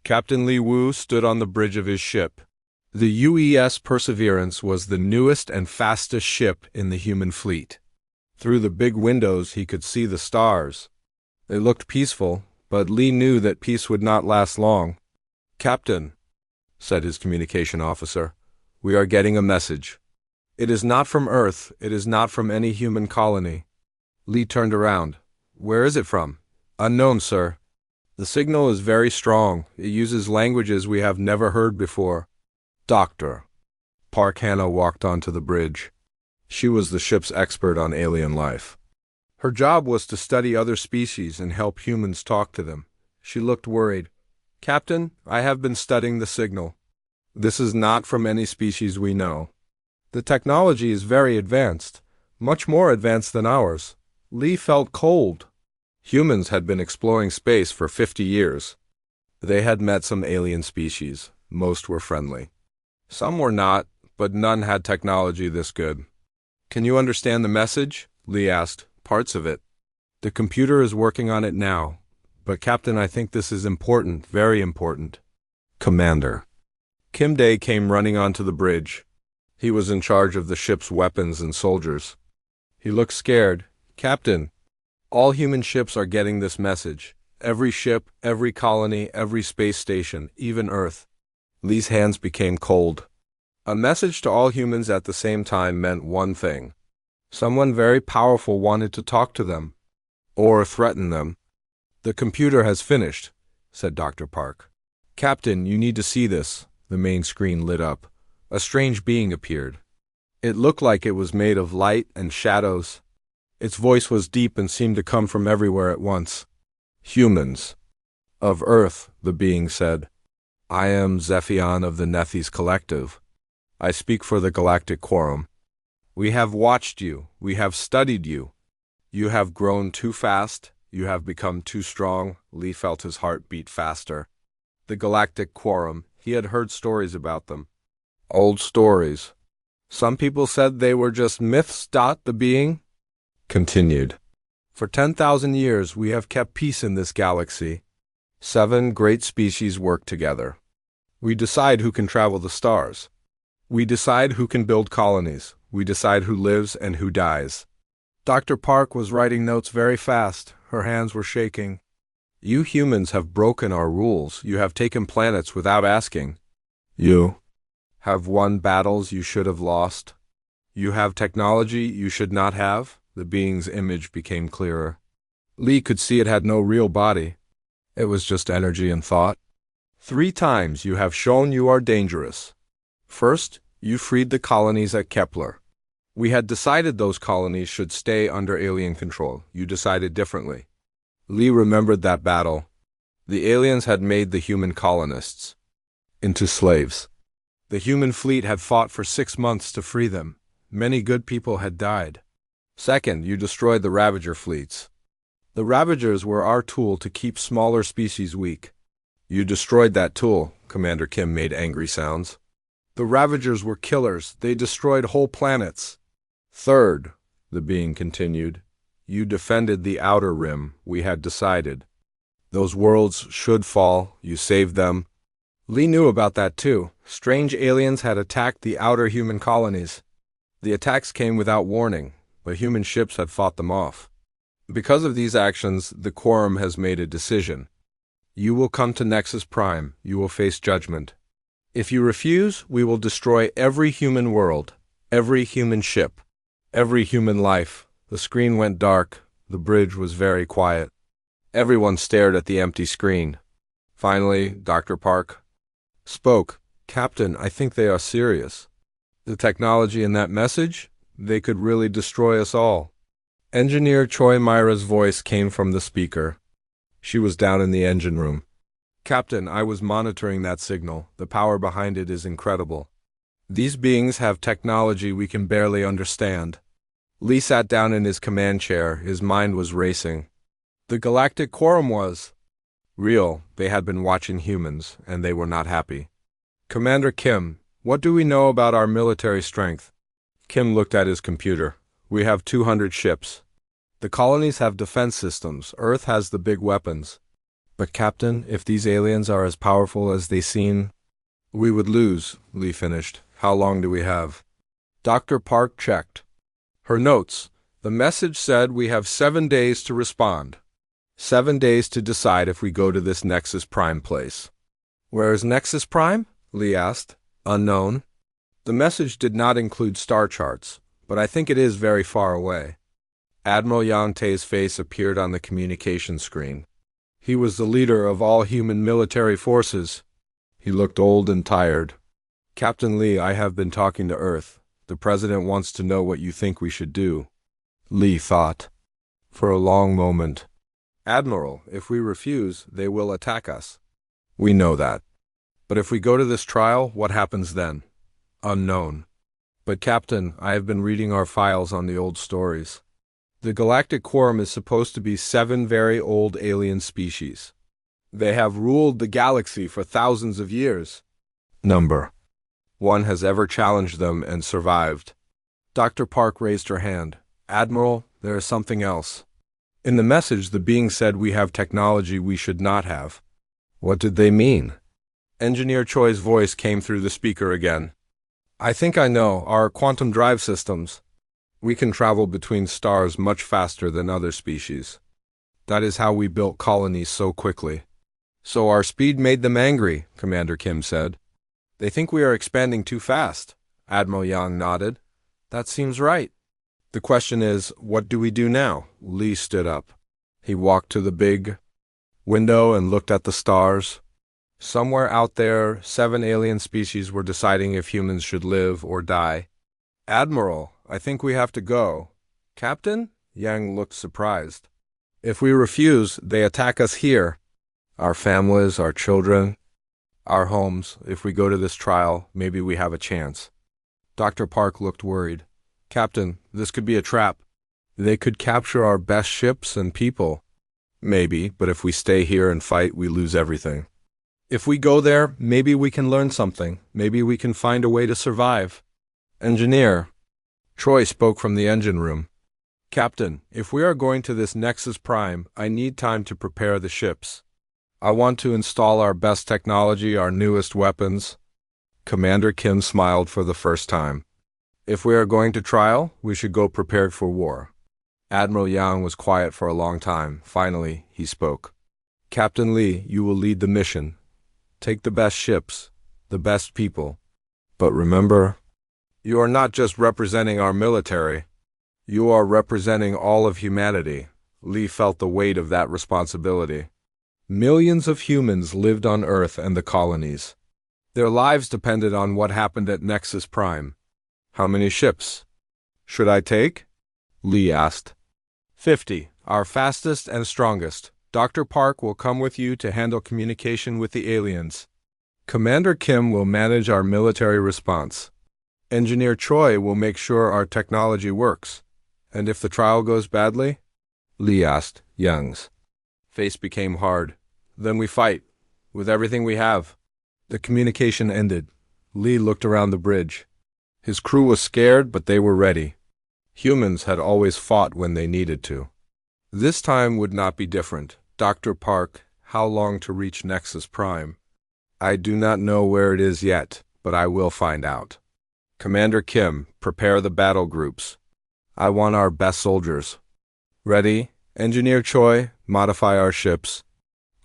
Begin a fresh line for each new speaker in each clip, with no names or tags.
Captain Li Wu stood on the bridge of his ship. The UES Perseverance was the newest and fastest ship in the human fleet. Through the big windows he could see the stars. They looked peaceful, but Li knew that peace would not last long. "Captain," said his communication officer, "we are getting a message. It is not from Earth, it is not from any human colony." Li turned around. "Where is it from?" "Unknown, sir. The signal is very strong. It uses languages we have never heard before." "Doctor." Park Hannah walked onto the bridge. She was the ship's expert on alien life. Her job was to study other species and help humans talk to them. She looked worried. "Captain, I have been studying the signal. This is not from any species we know. The technology is very advanced, much more advanced than ours." Li felt cold. Humans had been exploring space for 50 years. They had met some alien species. Most were friendly. Some were not, but none had technology this good. "Can you understand the message?" Li asked. "Parts of it." "The computer is working on it now. But Captain, I think this is important, very important." "Commander." Kim Day came running onto the bridge. He was in charge of the ship's weapons and soldiers. He looked scared. "Captain, all human ships are getting this message. Every ship, every colony, every space station, even Earth." Li's hands became cold. A message to all humans at the same time meant one thing. Someone very powerful wanted to talk to them, or threaten them. "The computer has finished," said Dr. Park. "Captain, you need to see this." The main screen lit up. A strange being appeared. It looked like it was made of light and shadows. Its voice was deep and seemed to come from everywhere at once. "Humans of Earth," the being said. "I am Zephion of the Nethys Collective. I speak for the Galactic Quorum. We have watched you. We have studied you. You have grown too fast. You have become too strong." Li felt his heart beat faster. The Galactic Quorum. He had heard stories about them. Old stories. Some people said they were just myths. The being continued. "For 10,000 years we have kept peace in this galaxy. 7 great species work together. We decide who can travel the stars. We decide who can build colonies. We decide who lives and who dies." Dr. Park was writing notes very fast. Her hands were shaking. "You humans have broken our rules. You have taken planets without asking. You have won battles you should have lost. You have technology you should not have." The being's image became clearer. Li could see it had no real body. It was just energy and thought. 3 times you have shown you are dangerous. First, you freed the colonies at Kepler. We had decided those colonies should stay under alien control. You decided differently. Li remembered that battle. The aliens had made the human colonists into slaves. The human fleet had fought for 6 months to free them. Many good people had died. Second, you destroyed the Ravager fleets. The Ravagers were our tool to keep smaller species weak. You destroyed that tool. Commander Kim made angry sounds. The Ravagers were killers. They destroyed whole planets. Third, the being continued, you defended the outer rim. We had decided. Those worlds should fall. You saved them. Li knew about that too. Strange aliens had attacked the outer human colonies. The attacks came without warning, but human ships had fought them off. Because of these actions, the Quorum has made a decision. You will come to Nexus Prime. You will face judgment. If you refuse, we will destroy every human world, every human ship, every human life. The screen went dark. The bridge was very quiet. Everyone stared at the empty screen. Finally, Dr. Park spoke. "Captain, I think they are serious. The technology in that message, they could really destroy us all." Engineer Choi Myra's voice came from the speaker. She was down in the engine room. "Captain, I was monitoring that signal. The power behind it is incredible. These beings have technology we can barely understand." Li sat down in his command chair. His mind was racing. The Galactic Quorum was real. They had been watching humans, and they were not happy. "Commander Kim, what do we know about our military strength?" Kim looked at his computer. "We have 200 ships. The colonies have defense systems. Earth has the big weapons. But Captain, if these aliens are as powerful as they seem, we would lose, Lee finished. How long do we have? Dr. Park checked her notes. The message said we have 7 days to respond. 7 days to decide if we go to this Nexus Prime place. Where is Nexus Prime? Lee asked. Unknown. The message did not include star charts, but I think it is very far away. Admiral Yang Tae's face appeared on the communication screen. He was the leader of all human military forces. He looked old and tired. Captain Lee, I have been talking to Earth. The President wants to know what you think we should do. Lee thought for a long moment. Admiral, if we refuse, they will attack us. We know that. But if we go to this trial, what happens then? Unknown. But Captain, I have been reading our files on the old stories. The galactic quorum is supposed to be 7 very old alien species. They have ruled the galaxy for thousands of years. Number 1 has ever challenged them and survived. Dr. Park raised her hand. Admiral, there is something else. In the message, the being said we have technology we should not have. What did they mean? Engineer Choi's voice came through the speaker again. I think I know. Our quantum drive systems. We can travel between stars much faster than other species. That is how we built colonies so quickly. So our speed made them angry, Commander Kim said. They think we are expanding too fast. Admiral Yang nodded. That seems right. The question is, what do we do now? Lee stood up. He walked to the big window and looked at the stars. Somewhere out there, 7 alien species were deciding if humans should live or die. Admiral, I think we have to go. Captain? Yang looked surprised. If we refuse, they attack us here. Our families, our children, our homes. If we go to this trial, maybe we have a chance. Dr. Park looked worried. Captain, this could be a trap. They could capture our best ships and people. Maybe, but if we stay here and fight, we lose everything. If we go there, maybe we can learn something. Maybe we can find a way to survive. Engineer. Troy spoke from the engine room. Captain, if we are going to this Nexus Prime, I need time to prepare the ships. I want to install our best technology, our newest weapons. Commander Kim smiled for the first time. If we are going to trial, we should go prepared for war. Admiral Yang was quiet for a long time. Finally, he spoke. Captain Lee, you will lead the mission. Take the best ships, the best people. But remember, you are not just representing our military. You are representing all of humanity. Lee felt the weight of that responsibility. Millions of humans lived on Earth and the colonies. Their lives depended on what happened at Nexus Prime. How many ships should I take? Lee asked. 50, our fastest and strongest. Dr. Park will come with you to handle communication with the aliens. Commander Kim will manage our military response. Engineer Choi will make sure our technology works. And if the trial goes badly? Lee asked. Young's face became hard. Then we fight, with everything we have. The communication ended. Lee looked around the bridge. His crew was scared, but they were ready. Humans had always fought when they needed to. This time would not be different. Dr. Park, how long to reach Nexus Prime? I do not know where it is yet, but I will find out. Commander Kim, prepare the battle groups. I want our best soldiers. Ready? Engineer Choi, modify our ships.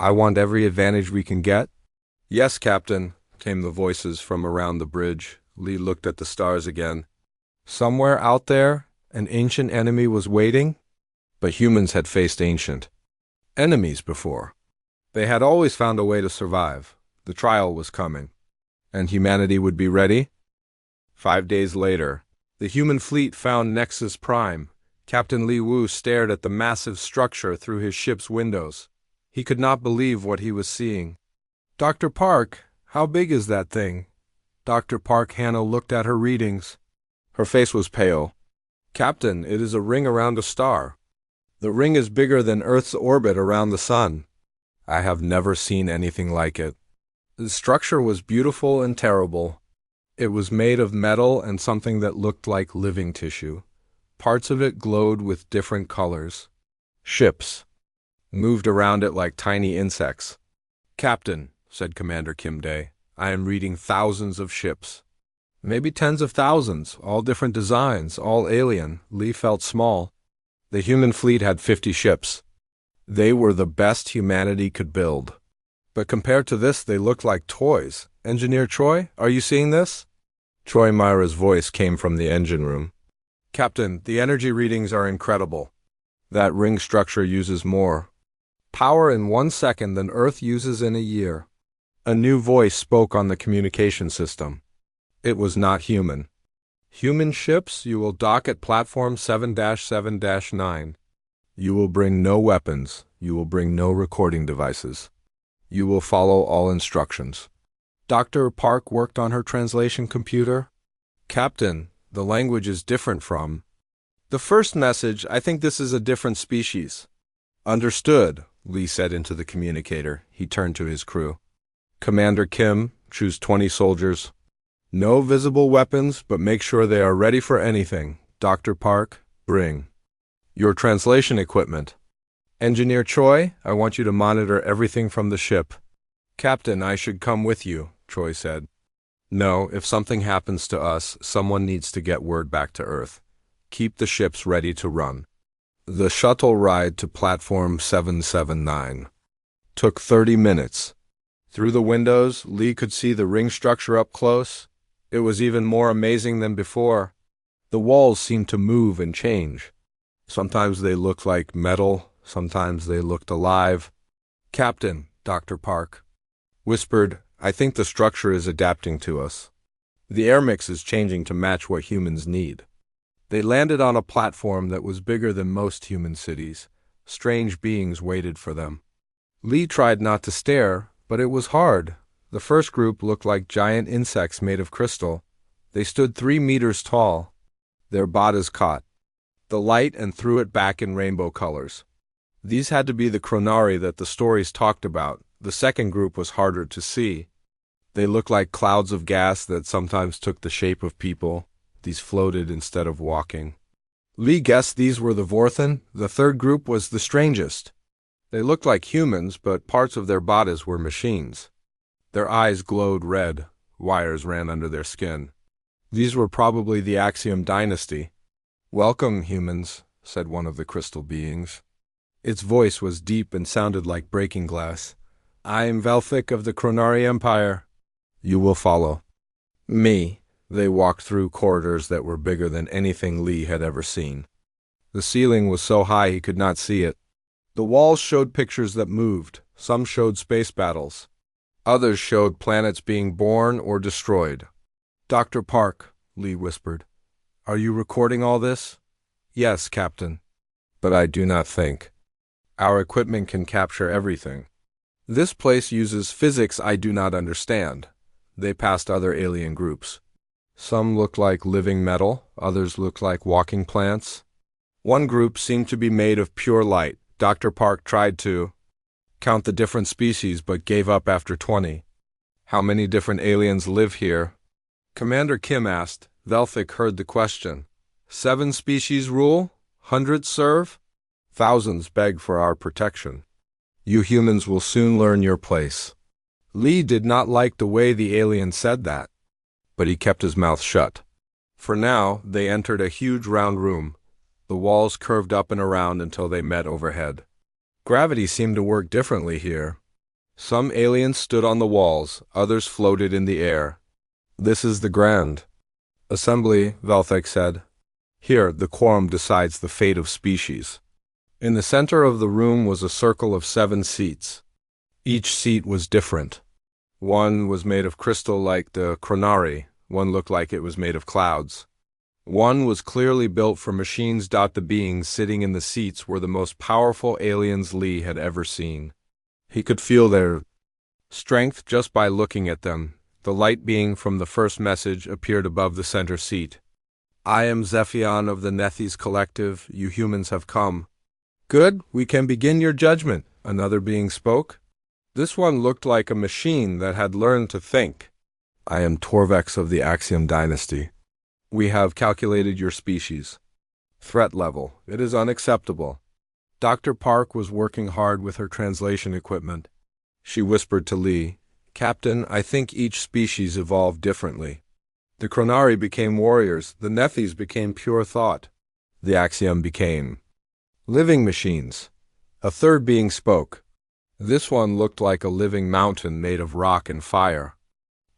I want every advantage we can get. Yes, Captain, came the voices from around the bridge. Lee looked at the stars again. Somewhere out there, an ancient enemy was waiting? But humans had faced ancient enemies before. They had always found a way to survive. The trial was coming. And humanity would be ready? 5 days later, the human fleet found Nexus Prime. Captain Li Wu stared at the massive structure through his ship's windows. He could not believe what he was seeing. Dr. Park, how big is that thing? Dr. Park Hannah looked at her readings. Her face was pale. Captain, it is a ring around a star. The ring is bigger than Earth's orbit around the sun. I have never seen anything like it. The structure was beautiful and terrible. It was made of metal and something that looked like living tissue. Parts of it glowed with different colors. Ships. moved around it like tiny insects. "Captain," said Commander Kim Dae, "I am reading thousands of ships. Maybe tens of thousands, all different designs, all alien." Lee felt small. The human fleet had 50 ships. They were the best humanity could build. But compared to this, they looked like toys. "Engineer Choi, are you seeing this?" Choi Myra's voice came from the engine room. "Captain, the energy readings are incredible. That ring structure uses more power in 1 second than Earth uses in a year." A new voice spoke on the communication system. It was not human. "Human ships, you will dock at platform 7-7-9. You will bring no weapons. You will bring no recording devices. You will follow all instructions." Dr. Park worked on her translation computer. "Captain, the language is different from the first message. I think this is a different species." "Understood," Lee said into the communicator. He turned to his crew. "Commander Kim, choose 20 soldiers. No visible weapons, but make sure they are ready for anything. Dr. Park, bring your translation equipment. Engineer Choi, I want you to monitor everything from the ship." "Captain, I should come with you," Choi said. "No, if something happens to us, someone needs to get word back to Earth. Keep the ships ready to run." The shuttle ride to platform 779 took 30 minutes. Through the windows, Lee could see the ring structure up close. It was even more amazing than before. The walls seemed to move and change. Sometimes they looked like metal, sometimes they looked alive. "Captain," Dr. Park whispered, "I think the structure is adapting to us. The air mix is changing to match what humans need." They landed on a platform that was bigger than most human cities. Strange beings waited for them. Lee tried not to stare, but it was hard. The first group looked like giant insects made of crystal. They stood 3 meters tall. Their bodies caught the light and threw it back in rainbow colors. These had to be the Chronari that the stories talked about. The second group was harder to see. They looked like clouds of gas that sometimes took the shape of people. These floated instead of walking. Lee guessed these were the Vorthan. The third group was the strangest. They looked like humans, but parts of their bodies were machines. Their eyes glowed red. Wires ran under their skin. These were probably the Axiom dynasty. "Welcome, humans," said one of the crystal beings. Its voice was deep and sounded like breaking glass. "I am Velthic of the Chronari Empire. You will follow me." They walked through corridors that were bigger than anything Lee had ever seen. The ceiling was so high he could not see it. The walls showed pictures that moved. Some showed space battles. Others showed planets being born or destroyed. "Dr. Park," Lee whispered, "are you recording all this?" "Yes, Captain. But I do not think our equipment can capture everything. This place uses physics I do not understand." They passed other alien groups. Some looked like living metal, others looked like walking plants. One group seemed to be made of pure light. Dr. Park tried to count the different species but gave up after 20. "How many different aliens live here?" Commander Kim asked. Velthic heard the question. 7 species rule? Hundreds serve? Thousands beg for our protection. You humans will soon learn your place." Lee did not like the way the alien said that, but he kept his mouth shut. For now, they entered a huge round room. The walls curved up and around until they met overhead. Gravity seemed to work differently here. Some aliens stood on the walls, others floated in the air. "This is the Grand Assembly," Velthic said. "Here, the Quorum decides the fate of species." In the center of the room was a circle of 7 seats. Each seat was different. One was made of crystal like the Chronari. One looked like it was made of clouds. One was clearly built for machines. The beings sitting in the seats were the most powerful aliens Lee had ever seen. He could feel their strength just by looking at them. The light being from the first message appeared above the center seat. "I am Zephion of the Nethys Collective. You humans have come." "Good, we can begin your judgment," another being spoke. This one looked like a machine that had learned to think. "I am Torvex of the Axiom dynasty. We have calculated your species threat level. It is unacceptable. Dr. Park was working hard with her translation equipment. She whispered to Lee, "Captain, I think each species evolved differently. The Chronari became warriors, the Nethys became pure thought. The Axiom became living machines." A third being spoke. This one looked like a living mountain made of rock and fire.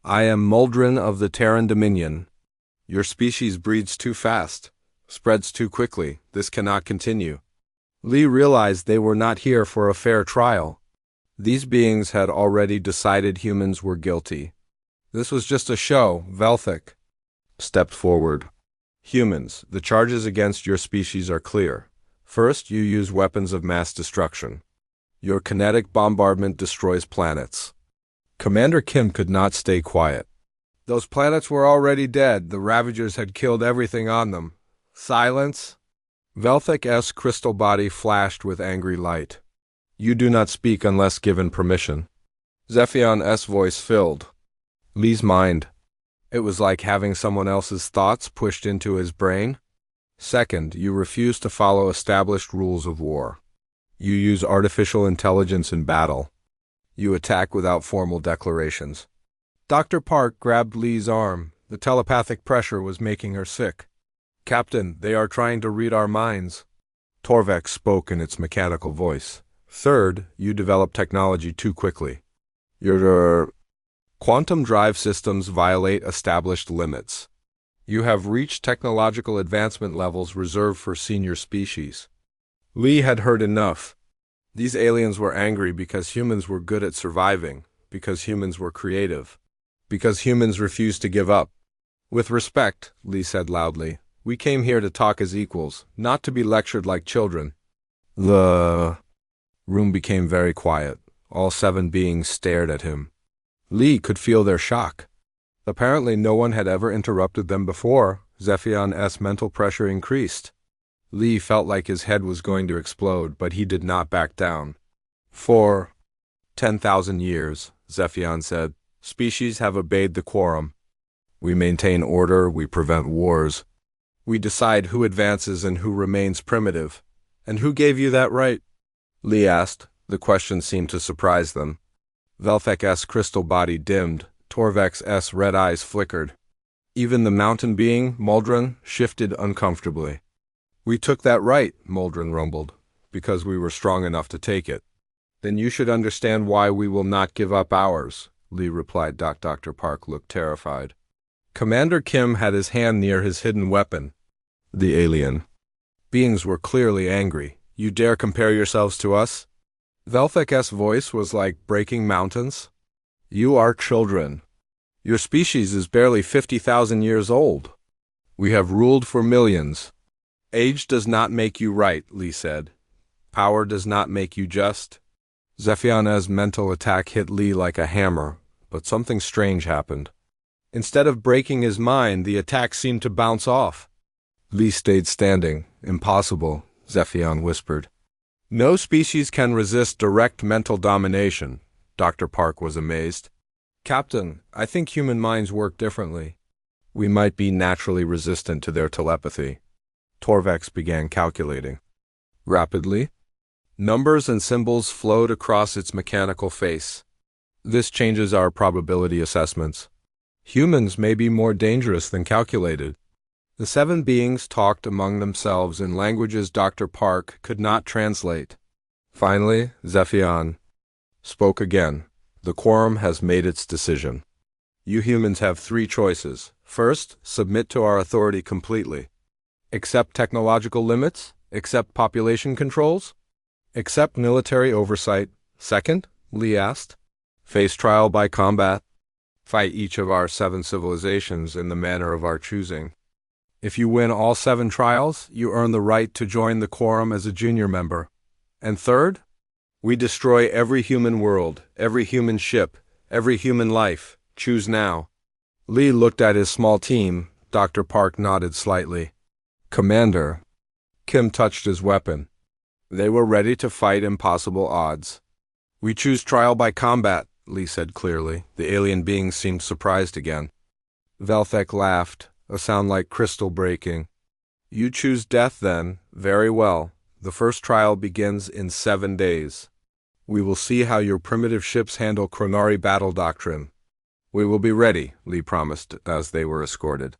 "I am Muldrin of the Terran Dominion. Your species breeds too fast, spreads too quickly. This cannot continue." Lee realized they were not here for a fair trial. These beings had already decided humans were guilty. This was just a show. Velthek stepped forward. "Humans, the charges against your species are clear. First, you use weapons of mass destruction. Your kinetic bombardment destroys planets." Commander Kim could not stay quiet. "Those planets were already dead. The Ravagers had killed everything on them." "Silence!" Velthek's crystal body flashed with angry light. "You do not speak unless given permission." Zephion's voice filled Lee's mind. It was like having someone else's thoughts pushed into his brain. "Second, you refuse to follow established rules of war. You use artificial intelligence in battle. You attack without formal declarations." Dr. Park grabbed Lee's arm. The telepathic pressure was making her sick. "Captain, they are trying to read our minds." Torvek spoke in its mechanical voice. "Third, you develop technology too quickly. Your quantum drive systems violate established limits. You have reached technological advancement levels reserved for senior species." Lee had heard enough. These aliens were angry because humans were good at surviving, because humans were creative, because humans refused to give up. "With respect," Lee said loudly, "we came here to talk as equals, not to be lectured like children." The room became very quiet. All 7 beings stared at him. Lee could feel their shock. Apparently no one had ever interrupted them before. Zephion's mental pressure increased. Lee felt like his head was going to explode, but he did not back down. "For 10,000 years, Zephion said, species have obeyed the Quorum. We maintain order, we prevent wars. We decide who advances and who remains primitive." "And who gave you that right?" Lee asked. The question seemed to surprise them. Velthek's crystal body dimmed. Torvek's red eyes flickered. Even the mountain being, Muldrin, shifted uncomfortably. "We took that right," Muldrin rumbled, "because we were strong enough to take it." "Then you should understand why we will not give up ours," Lee replied. Dr. Park looked terrified. Commander Kim had his hand near his hidden weapon. The alien beings were clearly angry. "You dare compare yourselves to us?" Velthek's voice was like breaking mountains. "You are children. Your species is barely 50,000 years old. We have ruled for millions. Age does not make you right," Lee said. "Power does not make you just." Zephion's mental attack hit Lee like a hammer, but something strange happened. Instead of breaking his mind, the attack seemed to bounce off. Lee stayed standing. "Impossible," Zephion whispered. "No species can resist direct mental domination." Dr. Park was amazed. "Captain, I think human minds work differently. We might be naturally resistant to their telepathy." Torvex began calculating. Rapidly, numbers and symbols flowed across its mechanical face. "This changes our probability assessments. Humans may be more dangerous than calculated." The 7 beings talked among themselves in languages Dr. Park could not translate. Finally, Zephion spoke again. "The Quorum has made its decision. You humans have 3 choices. First, submit to our authority completely. Accept technological limits. Accept population controls. Accept military oversight. Second, Lee asked, face trial by combat. Fight each of our 7 civilizations in the manner of our choosing. If you win all 7 trials, you earn the right to join the Quorum as a junior member. And third, we destroy every human world, every human ship, every human life. Choose now." Lee looked at his small team. Dr. Park nodded slightly. "Commander." Kim touched his weapon. They were ready to fight impossible odds. "We choose trial by combat," Lee said clearly. The alien being seemed surprised again. Velthek laughed, a sound like crystal breaking. "You choose death then. Very well. The first trial begins in 7 days. We will see how your primitive ships handle Chronari battle doctrine. We will be ready, Lee promised as they were escorted.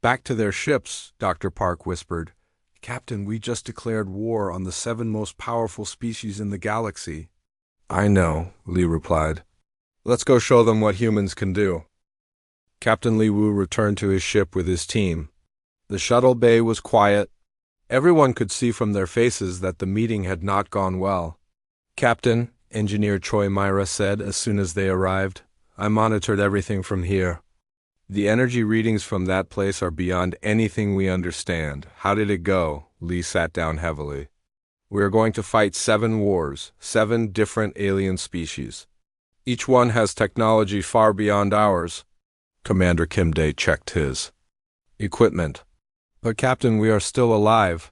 Back to their ships, Dr. Park whispered. Captain, we just declared war on the 7 most powerful species in the galaxy. I know, Lee replied. Let's go show them what humans can do. Captain Li Wu returned to his ship with his team. The shuttle bay was quiet. Everyone could see from their faces that the meeting had not gone well. Captain, Engineer Choi Myra said as soon as they arrived, I monitored everything from here. The energy readings from that place are beyond anything we understand. How did it go? Lee sat down heavily. We are going to fight 7 wars, 7 different alien species. Each one has technology far beyond ours. Commander Kim Dae checked his equipment. But Captain, we are still alive.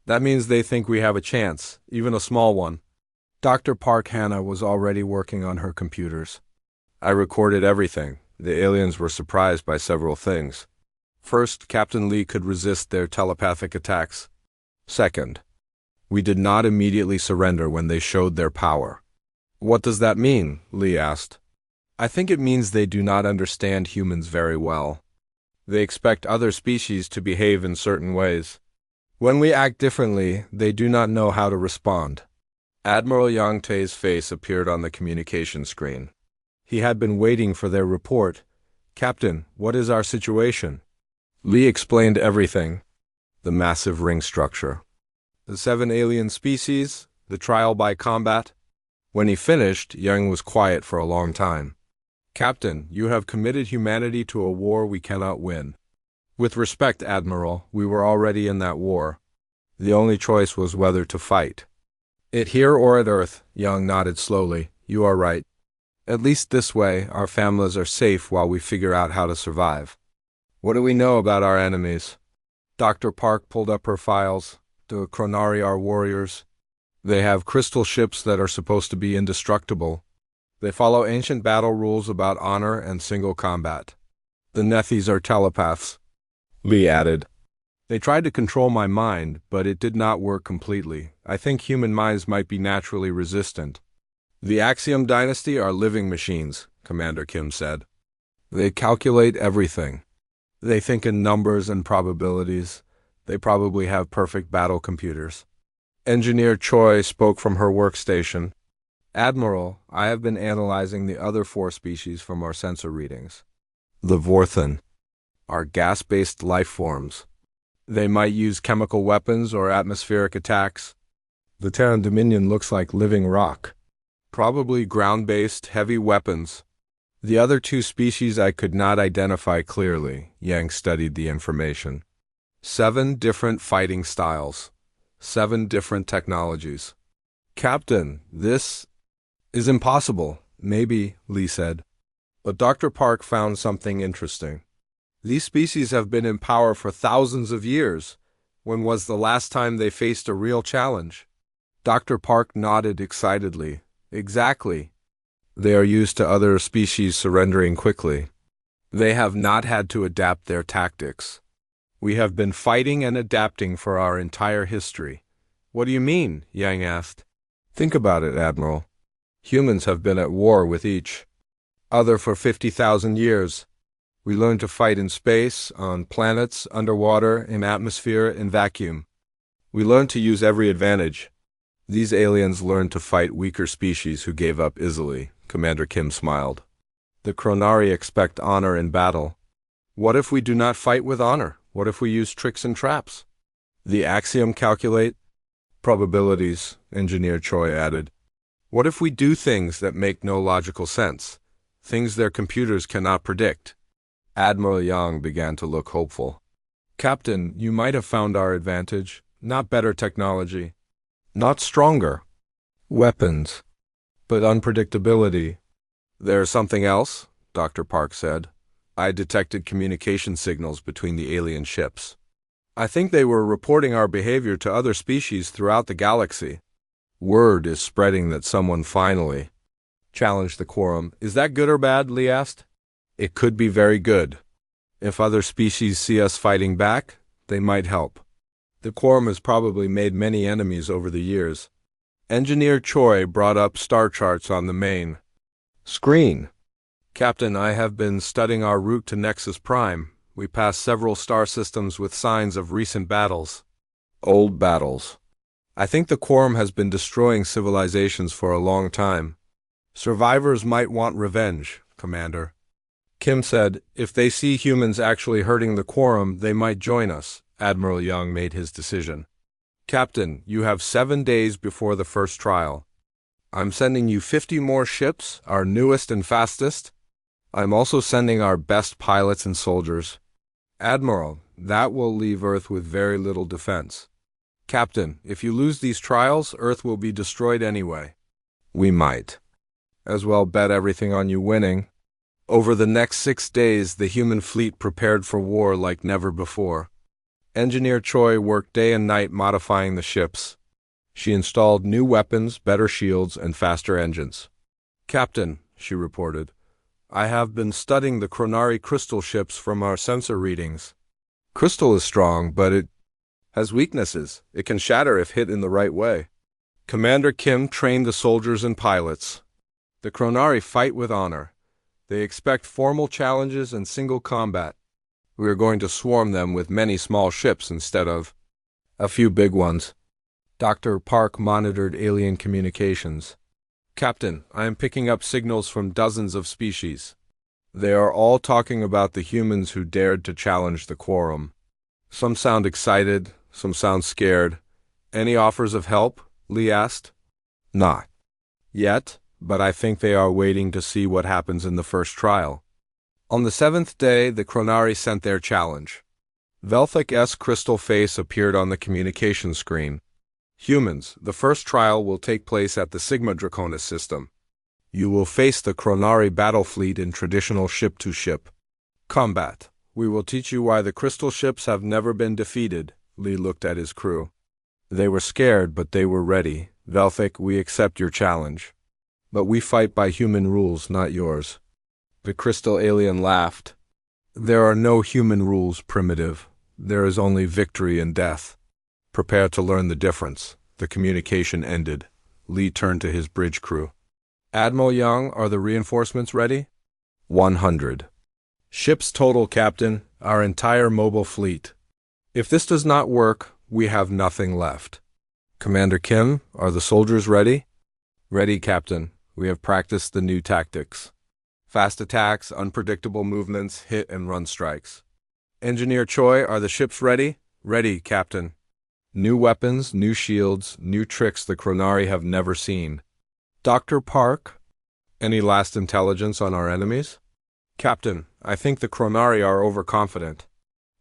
That means they think we have a chance, even a small one. Dr. Park Hannah was already working on her computers. I recorded everything. The aliens were surprised by several things. First, Captain Lee could resist their telepathic attacks. Second, we did not immediately surrender when they showed their power. What does that mean? Lee asked. I think it means they do not understand humans very well. They expect other species to behave in certain ways. When we act differently, they do not know how to respond. Admiral Yang Tae's face appeared on the communication screen. He had been waiting for their report. Captain, what is our situation? Lee explained everything. The massive ring structure. The 7 alien species, the trial by combat. When he finished, Yang was quiet for a long time. Captain, you have committed humanity to a war we cannot win. With respect, Admiral, we were already in that war. The only choice was whether to fight. It here or at Earth, Yang nodded slowly. You are right. At least this way, our families are safe while we figure out how to survive. What do we know about our enemies? Dr. Park pulled up her files. The Chronari are warriors. They have crystal ships that are supposed to be indestructible. They follow ancient battle rules about honor and single combat. The Nethys are telepaths. Lee added. They tried to control my mind, but it did not work completely. I think human minds might be naturally resistant. The Axiom Dynasty are living machines, Commander Kim said. They calculate everything. They think in numbers and probabilities. They probably have perfect battle computers. Engineer Choi spoke from her workstation. Admiral, I have been analyzing the other 4 species from our sensor readings. The Vorthan are gas-based life forms. They might use chemical weapons or atmospheric attacks. The Terran Dominion looks like living rock. Probably ground-based heavy weapons. The other 2 species I could not identify clearly. Yang studied the information. 7 different fighting styles. 7 different technologies. Captain, this is impossible. Maybe, Lee said. But Dr. Park found something interesting. These species have been in power for thousands of years. When was the last time they faced a real challenge? Dr. Park nodded excitedly. Exactly. They are used to other species surrendering quickly. They have not had to adapt their tactics. We have been fighting and adapting for our entire history. What do you mean? Yang asked. Think about it, Admiral. Humans have been at war with each other for 50,000 years. We learned to fight in space, on planets, underwater, in atmosphere, in vacuum. We learned to use every advantage. These aliens learned to fight weaker species who gave up easily. Commander Kim smiled. The Chronari expect honor in battle. What if we do not fight with honor? What if we use tricks and traps? The Axiom calculate probabilities, Engineer Choi added. What if we do things that make no logical sense? Things their computers cannot predict? Admiral Yang began to look hopeful. Captain, you might have found our advantage. Not better technology. Not stronger weapons, but unpredictability. There's something else, Dr. Park said. I detected communication signals between the alien ships. I think they were reporting our behavior to other species throughout the galaxy. Word is spreading that someone finally challenged the Quorum. Is that good or bad? Lee asked. It could be very good. If other species see us fighting back, they might help. The Quorum has probably made many enemies over the years. Engineer Choi brought up star charts on the main screen. Captain, I have been studying our route to Nexus Prime. We passed several star systems with signs of recent battles. Old battles. I think the Quorum has been destroying civilizations for a long time. Survivors might want revenge, Commander. Kim said, if they see humans actually hurting the Quorum, they might join us. Admiral Young made his decision. Captain, you have 7 days before the first trial. I'm sending you 50 more ships, our newest and fastest. I'm also sending our best pilots and soldiers. Admiral, that will leave Earth with very little defense. Captain, if you lose these trials, Earth will be destroyed anyway. We might as well bet everything on you winning. Over the next 6 days, the human fleet prepared for war like never before. Engineer Choi worked day and night modifying the ships. She installed new weapons, better shields, and faster engines. Captain, she reported, I have been studying the Chronari crystal ships from our sensor readings. Crystal is strong, but it has weaknesses. It can shatter if hit in the right way. Commander Kim trained the soldiers and pilots. The Chronari fight with honor. They expect formal challenges and single combat. We are going to swarm them with many small ships instead of a few big ones. Dr. Park monitored alien communications. Captain, I am picking up signals from dozens of species. They are all talking about the humans who dared to challenge the Quorum. Some sound excited, some sound scared. Any offers of help? Lee asked. Not yet, but I think they are waiting to see what happens in the first trial. On the 7th day, the Chronari sent their challenge. Velthic's crystal face appeared on the communication screen. Humans, the first trial will take place at the Sigma Draconis system. You will face the Chronari battle fleet in traditional ship-to-ship combat. We will teach you why the crystal ships have never been defeated. Lee looked at his crew. They were scared, but they were ready. Velthic, we accept your challenge. But we fight by human rules, not yours. The crystal alien laughed. There are no human rules, Primitive. There is only victory and death. Prepare to learn the difference. The communication ended. Lee turned to his bridge crew. Admiral Young, are the reinforcements ready? 100. Ships total, Captain. Our entire mobile fleet. If this does not work, we have nothing left. Commander Kim, are the soldiers ready? Ready, Captain. We have practiced the new tactics. Fast attacks, unpredictable movements, hit and run strikes. Engineer Choi, are the ships ready? Ready, Captain. New weapons, new shields, new tricks the Chronari have never seen. Dr. Park, any last intelligence on our enemies? Captain, I think the Chronari are overconfident.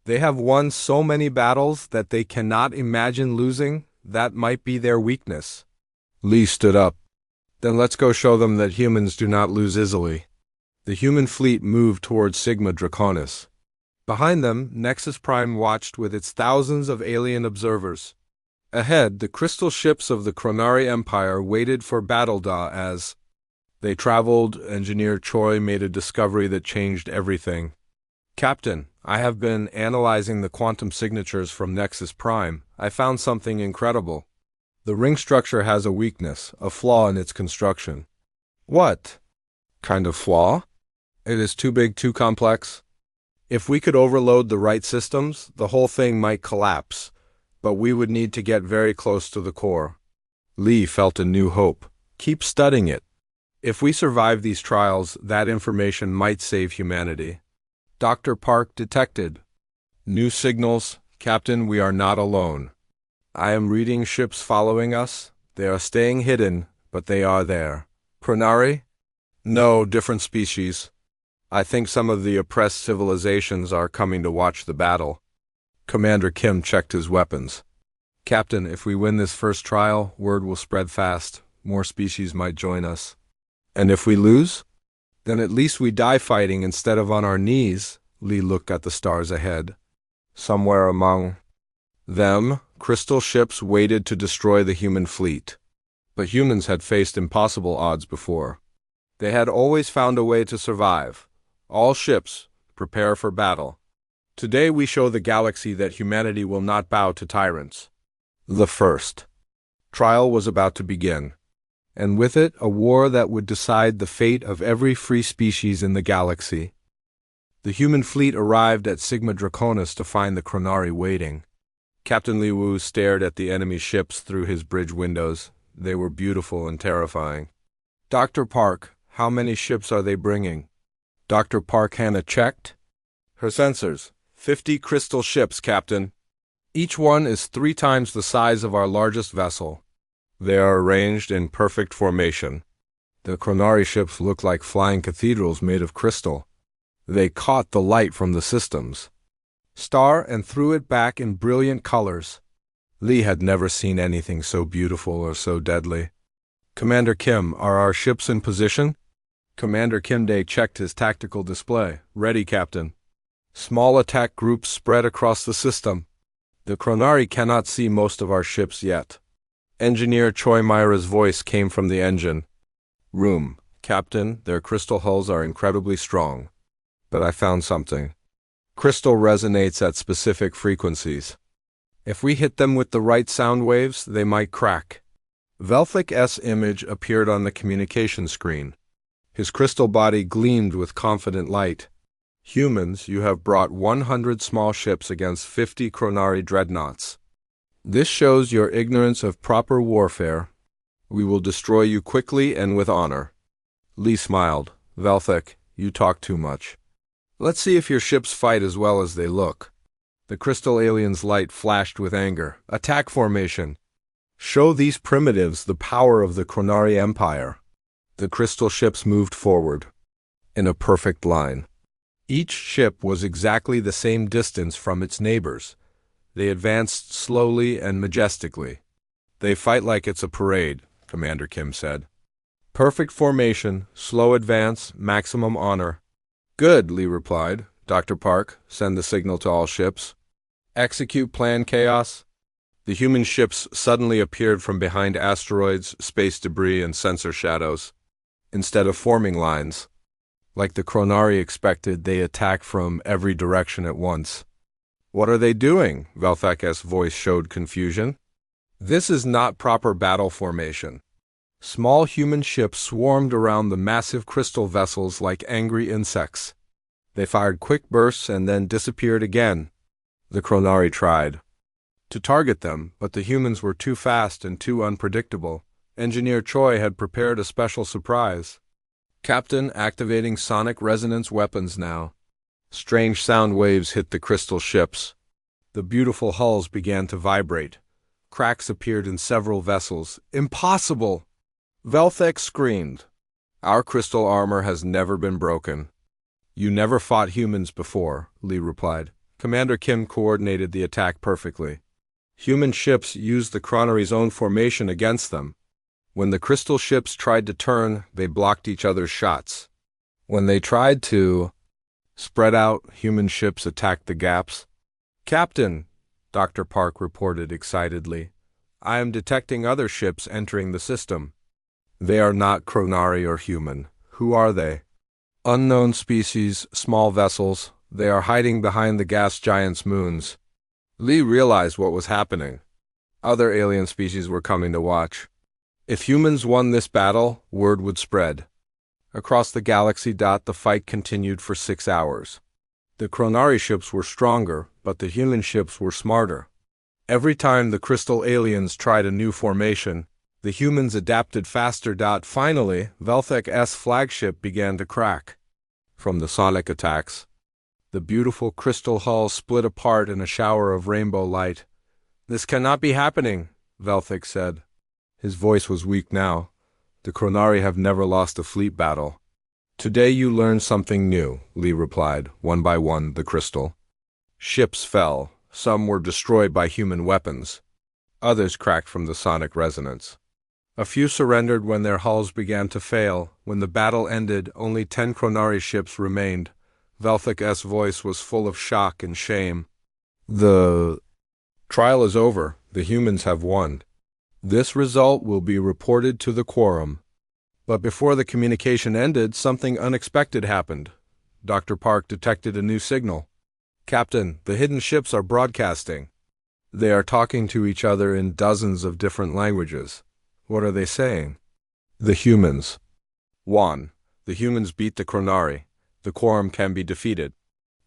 They have won so many battles that they cannot imagine losing. That might be their weakness. Lee stood up. Then let's go show them that humans do not lose easily. The human fleet moved towards Sigma Draconis. Behind them, Nexus Prime watched with its thousands of alien observers. Ahead, the crystal ships of the Chronari Empire waited for Battledaw as they traveled. Engineer Choi made a discovery that changed everything. Captain, I have been analyzing the quantum signatures from Nexus Prime. I found something incredible. The ring structure has a weakness, a flaw in its construction. What kind of flaw? It is too big, too complex. If we could overload the right systems, the whole thing might collapse, but we would need to get very close to the core. Lee felt a new hope. Keep studying it. If we survive these trials, that information might save humanity. Dr. Park detected new signals. Captain, we are not alone. I am reading ships following us. They are staying hidden, but they are there. Chronari? No, different species. I think some of the oppressed civilizations are coming to watch the battle. Commander Kim checked his weapons. Captain, if we win this first trial, word will spread fast. More species might join us. And if we lose? Then at least we die fighting instead of on our knees. Lee looked at the stars ahead. Somewhere among them, crystal ships waited to destroy the human fleet. But humans had faced impossible odds before. They had always found a way to survive. All ships, prepare for battle. Today we show the galaxy that humanity will not bow to tyrants. The first trial was about to begin, and with it a war that would decide the fate of every free species in the galaxy. The human fleet arrived at Sigma Draconis to find the Chronari waiting. Captain Li Wu stared at the enemy ships through his bridge windows. They were beautiful and terrifying. "Dr. Park, how many ships are they bringing?" Dr. Park Hannah checked her sensors. 50 crystal ships, Captain. Each one is 3 times the size of our largest vessel. They are arranged in perfect formation. The Chronari ships look like flying cathedrals made of crystal. They caught the light from the systems, and threw it back in brilliant colors. Lee had never seen anything so beautiful or so deadly. "Commander Kim, are our ships in position?" Commander Kimday checked his tactical display. "Ready, Captain." Small attack groups spread across the system. The Chronari cannot see most of our ships yet. Engineer Choi Myra's voice came from the engine room. "Captain, their crystal hulls are incredibly strong. But I found something. Crystal resonates at specific frequencies. If we hit them with the right sound waves, they might crack." Velthic's image appeared on the communication screen. His crystal body gleamed with confident light. "Humans, you have brought 100 small ships against 50 Chronari dreadnoughts. This shows your ignorance of proper warfare. We will destroy you quickly and with honor." Lee smiled. "Velthic, you talk too much. Let's see if your ships fight as well as they look." The crystal alien's light flashed with anger. "Attack formation. Show these primitives the power of the Chronari Empire." The crystal ships moved forward in a perfect line. Each ship was exactly the same distance from its neighbors. They advanced slowly and majestically. "They fight like it's a parade," Commander Kim said. "Perfect formation, slow advance, maximum honor." "Good," Lee replied. "Dr. Park, send the signal to all ships. Execute Plan Chaos." The human ships suddenly appeared from behind asteroids, space debris, and sensor shadows. Instead of forming lines, like the Chronari expected, they attacked from every direction at once. "What are they doing?" Velthic's voice showed confusion. "This is not proper battle formation." Small human ships swarmed around the massive crystal vessels like angry insects. They fired quick bursts and then disappeared again. The Chronari tried to target them, but the humans were too fast and too unpredictable. Engineer Choi had prepared a special surprise. "Captain, activating sonic resonance weapons now." Strange sound waves hit the crystal ships. The beautiful hulls began to vibrate. Cracks appeared in several vessels. "Impossible!" Velthec screamed. "Our crystal armor has never been broken." "You never fought humans before," Lee replied. Commander Kim coordinated the attack perfectly. Human ships used the Chronari's own formation against them. When the crystal ships tried to turn, they blocked each other's shots. When they tried to spread out, human ships attacked the gaps. "Captain," Dr. Park reported excitedly, "I am detecting other ships entering the system." "They are not Chronari or human. Who are they?" "Unknown species, small vessels. They are hiding behind the gas giant's moons." Lee realized what was happening. Other alien species were coming to watch. If humans won this battle, word would spread. Across the galaxy, the fight continued for 6 hours. The Chronari ships were stronger, but the human ships were smarter. Every time the crystal aliens tried a new formation, the humans adapted faster. Finally, Velthic's flagship began to crack. From the sonic attacks, the beautiful crystal hull split apart in a shower of rainbow light. "This cannot be happening," Velthic said. His voice was weak now. "The Chronari have never lost a fleet battle." "Today you learned something new," Lee replied. One by one, the crystal ships fell. Some were destroyed by human weapons. Others cracked from the sonic resonance. A few surrendered when their hulls began to fail. When the battle ended, only 10 Chronari ships remained. Velthic's voice was full of shock and shame. "The trial is over. The humans have won. This result will be reported to the Quorum." But before the communication ended, something unexpected happened. Dr. Park detected a new signal. Captain, the hidden ships are broadcasting. They are talking to each other in dozens of different languages. What are they saying? The humans. 1. The humans beat the Chronari. The Quorum can be defeated.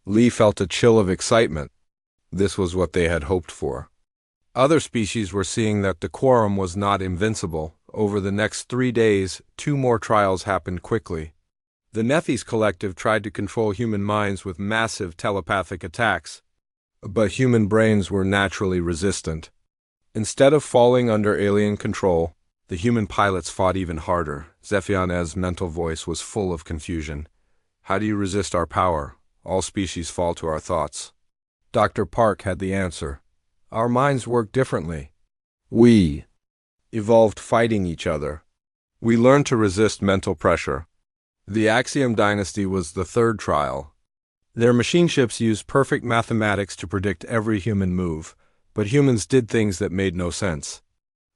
Lee felt a chill of excitement. This was what they had hoped for. Other species were seeing that the Quorum was not invincible. Over the next 3 days, 2 more trials happened quickly. The Nephi's collective tried to control human minds with massive telepathic attacks, but human brains were naturally resistant. Instead of falling under alien control, the human pilots fought even harder. Zephian's mental voice was full of confusion. How do you resist our power? All species fall to our thoughts. Dr. Park had the answer. Our minds work differently. We evolved fighting each other. We learned to resist mental pressure. The Axiom Dynasty was the 3rd trial. Their machine ships used perfect mathematics to predict every human move, but humans did things that made no sense.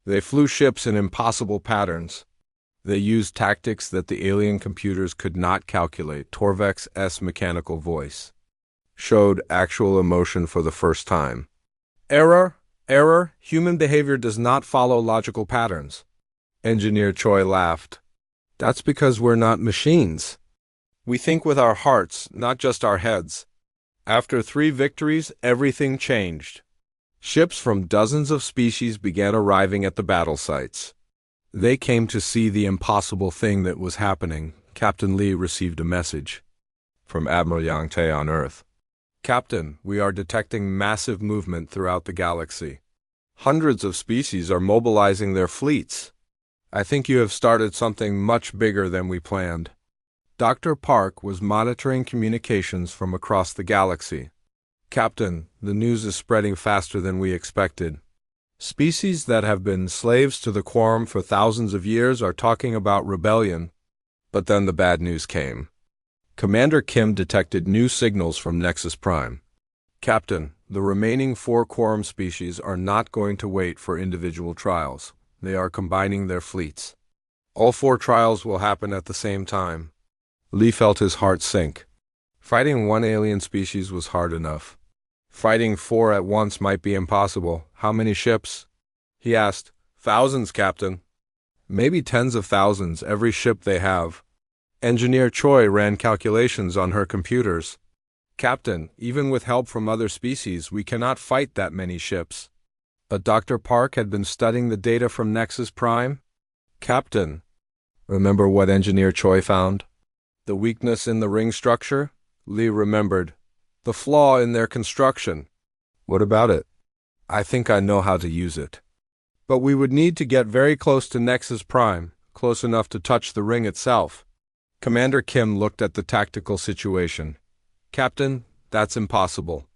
They flew ships in impossible patterns. They used tactics that the alien computers could not calculate. Torvex's mechanical voice showed actual emotion for the first time. Error, human behavior does not follow logical patterns. Engineer Choi laughed. That's because we're not machines. We think with our hearts, not just our heads. After 3 victories, everything changed. Ships from dozens of species began arriving at the battle sites. They came to see the impossible thing that was happening. Captain Lee received a message from Admiral Yang Tae on Earth. Captain, we are detecting massive movement throughout the galaxy. Hundreds of species are mobilizing their fleets. I think you have started something much bigger than we planned. Dr. Park was monitoring communications from across the galaxy. Captain, the news is spreading faster than we expected. Species that have been slaves to the Quorum for thousands of years are talking about rebellion. But then the bad news came. Commander Kim detected new signals from Nexus Prime. Captain, the remaining 4 Quorum species are not going to wait for individual trials. They are combining their fleets. All 4 trials will happen at the same time. Lee felt his heart sink. Fighting 1 alien species was hard enough. Fighting 4 at once might be impossible. How many ships? He asked. Thousands, Captain. Maybe tens of thousands, every ship they have. Engineer Choi ran calculations on her computers. Captain, even with help from other species, we cannot fight that many ships. But Dr. Park had been studying the data from Nexus Prime? Captain, remember what Engineer Choi found? The weakness in the ring structure? Lee remembered. The flaw in their construction. What about it? I think I know how to use it. But we would need to get very close to Nexus Prime, close enough to touch the ring itself. Commander Kim looked at the tactical situation. Captain, that's impossible.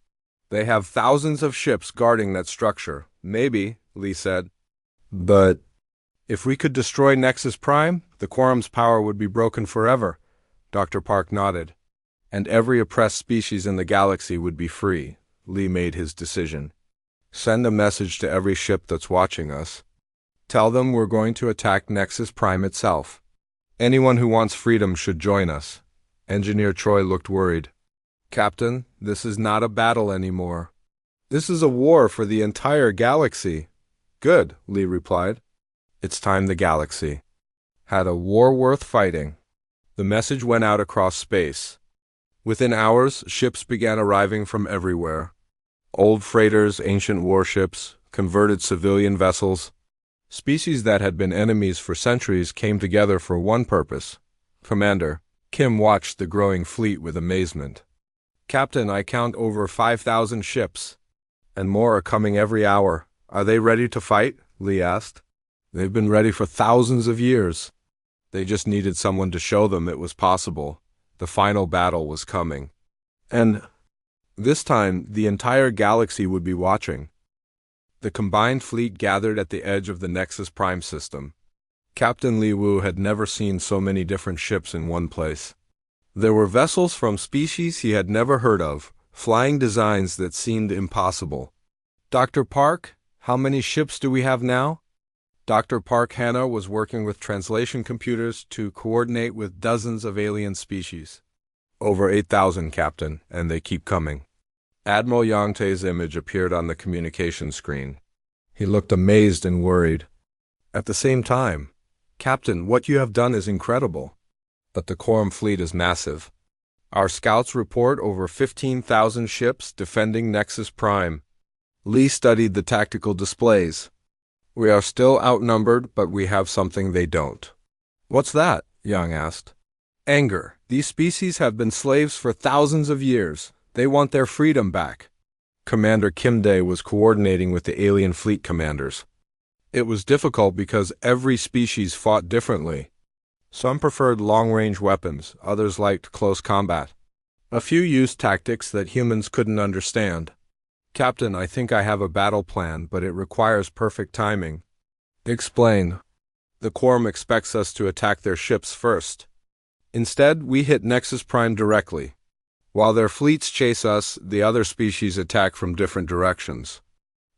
They have thousands of ships guarding that structure. Maybe, Lee said. But if we could destroy Nexus Prime, the Quorum's power would be broken forever. Dr. Park nodded. And every oppressed species in the galaxy would be free. Lee made his decision. Send a message to every ship that's watching us. Tell them we're going to attack Nexus Prime itself. Anyone who wants freedom should join us. Engineer Choi looked worried. Captain, this is not a battle anymore. This is a war for the entire galaxy. Good, Lee replied. It's time the galaxy had a war worth fighting. The message went out across space. Within hours, ships began arriving from everywhere. Old freighters, ancient warships, converted civilian vessels. Species that had been enemies for centuries came together for one purpose. Commander Kim watched the growing fleet with amazement. Captain, I count over 5,000 ships. And more are coming every hour. Are they ready to fight? Lee asked. They've been ready for thousands of years. They just needed someone to show them it was possible. The final battle was coming. And this time, the entire galaxy would be watching. The combined fleet gathered at the edge of the Nexus Prime system. Captain Li Wu had never seen so many different ships in one place. There were vessels from species he had never heard of, flying designs that seemed impossible. Dr. Park, how many ships do we have now? Dr. Park Hanna was working with translation computers to coordinate with dozens of alien species. Over 8,000, Captain, and they keep coming. Admiral Yangte's image appeared on the communication screen. He looked amazed and worried. At the same time, Captain, what you have done is incredible. But the Quorum fleet is massive. Our scouts report over 15,000 ships defending Nexus Prime. Lee studied the tactical displays. We are still outnumbered, but we have something they don't. What's that? Yang asked. Anger. These species have been slaves for thousands of years. They want their freedom back. Commander Kim Dae was coordinating with the alien fleet commanders. It was difficult because every species fought differently. Some preferred long-range weapons, others liked close combat. A few used tactics that humans couldn't understand. Captain, I think I have a battle plan, but it requires perfect timing. Explain. The Quorum expects us to attack their ships first. Instead, we hit Nexus Prime directly. While their fleets chase us, the other species attack from different directions.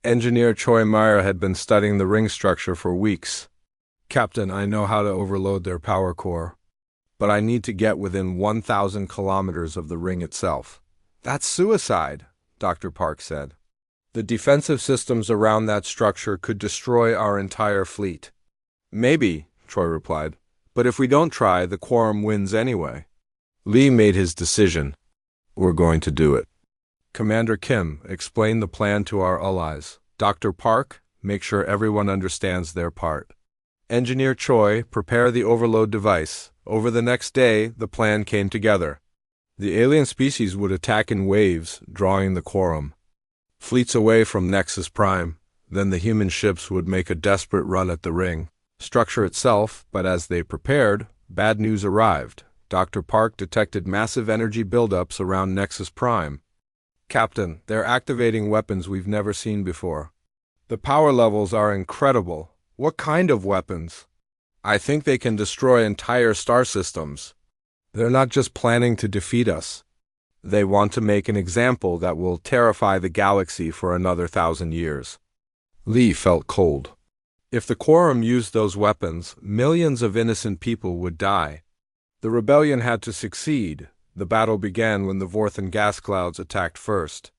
Engineer Choi Meyer had been studying the ring structure for weeks. Captain, I know how to overload their power core, but I need to get within 1,000 kilometers of the ring itself. That's suicide, Dr. Park said. The defensive systems around that structure could destroy our entire fleet. Maybe, Troy replied, but if we don't try, the Quorum wins anyway. Lee made his decision. We're going to do it. Commander Kim, explain the plan to our allies. Dr. Park, make sure everyone understands their part. Engineer Choi, prepare the overload device. Over the next day, the plan came together. The alien species would attack in waves, drawing the Quorum. Fleets away from Nexus Prime. Then the human ships would make a desperate run at the ring structure itself, but as they prepared, bad news arrived. Dr. Park detected massive energy buildups around Nexus Prime. Captain, they're activating weapons we've never seen before. The power levels are incredible. What kind of weapons? I think they can destroy entire star systems. They're not just planning to defeat us. They want to make an example that will terrify the galaxy for another 1,000 years. Lee felt cold. If the Quorum used those weapons, millions of innocent people would die. The rebellion had to succeed. The battle began when the Vorthan gas clouds attacked first.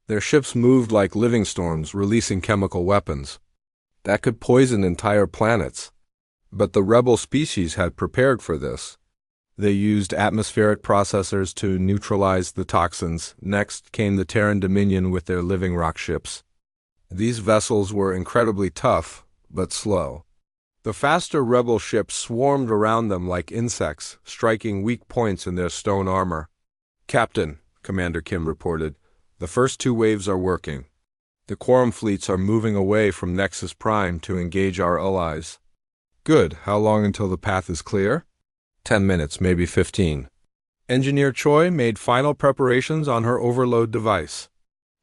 Their ships moved like living storms, releasing chemical weapons. That could poison entire planets. But the rebel species had prepared for this. They used atmospheric processors to neutralize the toxins. Next came the Terran Dominion with their living rock ships. These vessels were incredibly tough, but slow. The faster rebel ships swarmed around them like insects, striking weak points in their stone armor. Captain, Commander Kim reported, the first 2 waves are working. The Quorum fleets are moving away from Nexus Prime to engage our allies. Good. How long until the path is clear? 10 minutes, maybe 15. Engineer Choi made final preparations on her overload device.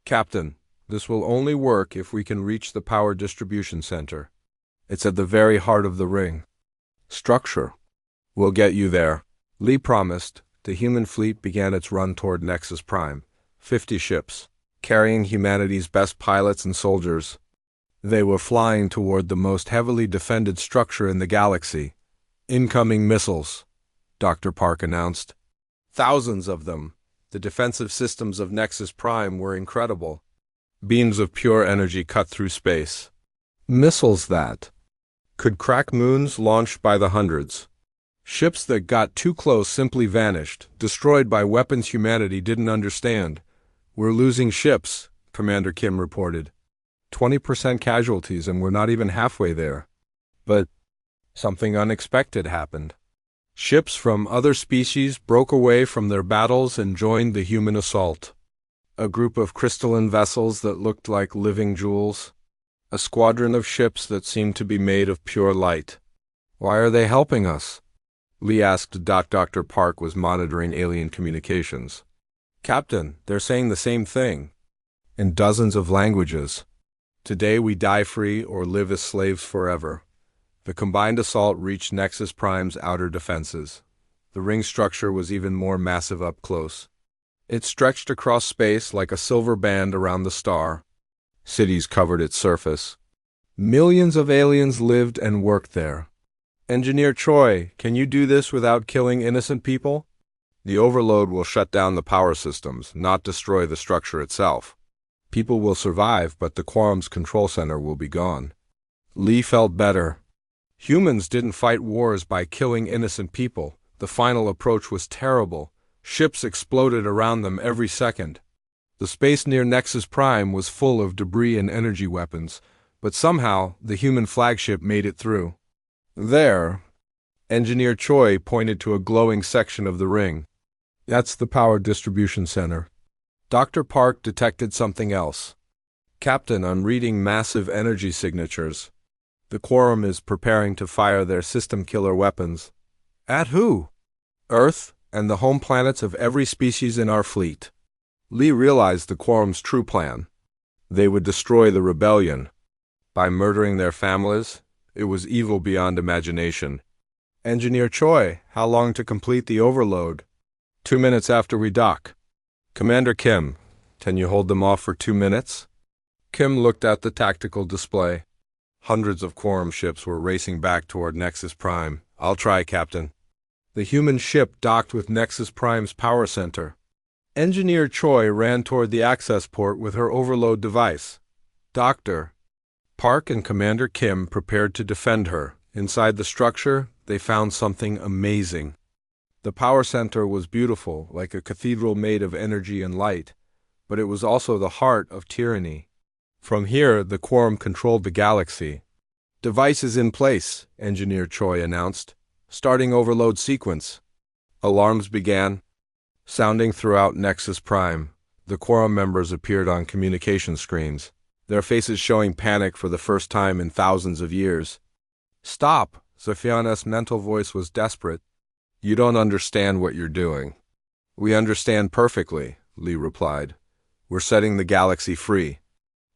Captain, this will only work if we can reach the power distribution center. It's at the very heart of the ring. Structure. We'll get you there. Lee promised. The human fleet began its run toward Nexus Prime. 50 ships, carrying humanity's best pilots and soldiers. They were flying toward the most heavily defended structure in the galaxy. Incoming missiles, Dr. Park announced. Thousands of them. The defensive systems of Nexus Prime were incredible. Beams of pure energy cut through space. Missiles that could crack moons launched by the hundreds. Ships that got too close simply vanished, destroyed by weapons humanity didn't understand. We're losing ships, Commander Kim reported. 20% casualties, and we're not even halfway there. But something unexpected happened. Ships from other species broke away from their battles and joined the human assault. A group of crystalline vessels that looked like living jewels. A squadron of ships that seemed to be made of pure light. Why are they helping us? Lee asked. Dr. Park was monitoring alien communications. Captain, they're saying the same thing. In dozens of languages. Today we die free or live as slaves forever. The combined assault reached Nexus Prime's outer defenses. The ring structure was even more massive up close. It stretched across space like a silver band around the star. Cities covered its surface. Millions of aliens lived and worked there. Engineer Choi, can you do this without killing innocent people? The overload will shut down the power systems, not destroy the structure itself. People will survive, but the Quorum's control center will be gone. Lee felt better. Humans didn't fight wars by killing innocent people. The final approach was terrible. Ships exploded around them every second. The space near Nexus Prime was full of debris and energy weapons, but somehow the human flagship made it through. There, Engineer Choi pointed to a glowing section of the ring. That's the power distribution center. Dr. Park detected something else. Captain, I'm reading massive energy signatures. The Quorum is preparing to fire their system killer weapons. At who? Earth and the home planets of every species in our fleet. Lee realized the Quorum's true plan. They would destroy the rebellion. By murdering their families, it was evil beyond imagination. Engineer Choi, how long to complete the overload? 2 minutes after we dock. Commander Kim, can you hold them off for 2 minutes? Kim looked at the tactical display. Hundreds of Quorum ships were racing back toward Nexus Prime. I'll try, Captain. The human ship docked with Nexus Prime's power center. Engineer Choi ran toward the access port with her overload device. Dr. Park and Commander Kim prepared to defend her. Inside the structure, they found something amazing. The power center was beautiful, like a cathedral made of energy and light, but it was also the heart of tyranny. From here, the Quorum controlled the galaxy. Devices in place, Engineer Choi announced. Starting overload sequence. Alarms began, sounding throughout Nexus Prime. The Quorum members appeared on communication screens, their faces showing panic for the first time in thousands of years. Stop! Zephiana's mental voice was desperate. You don't understand what you're doing. We understand perfectly, Lee replied. We're setting the galaxy free.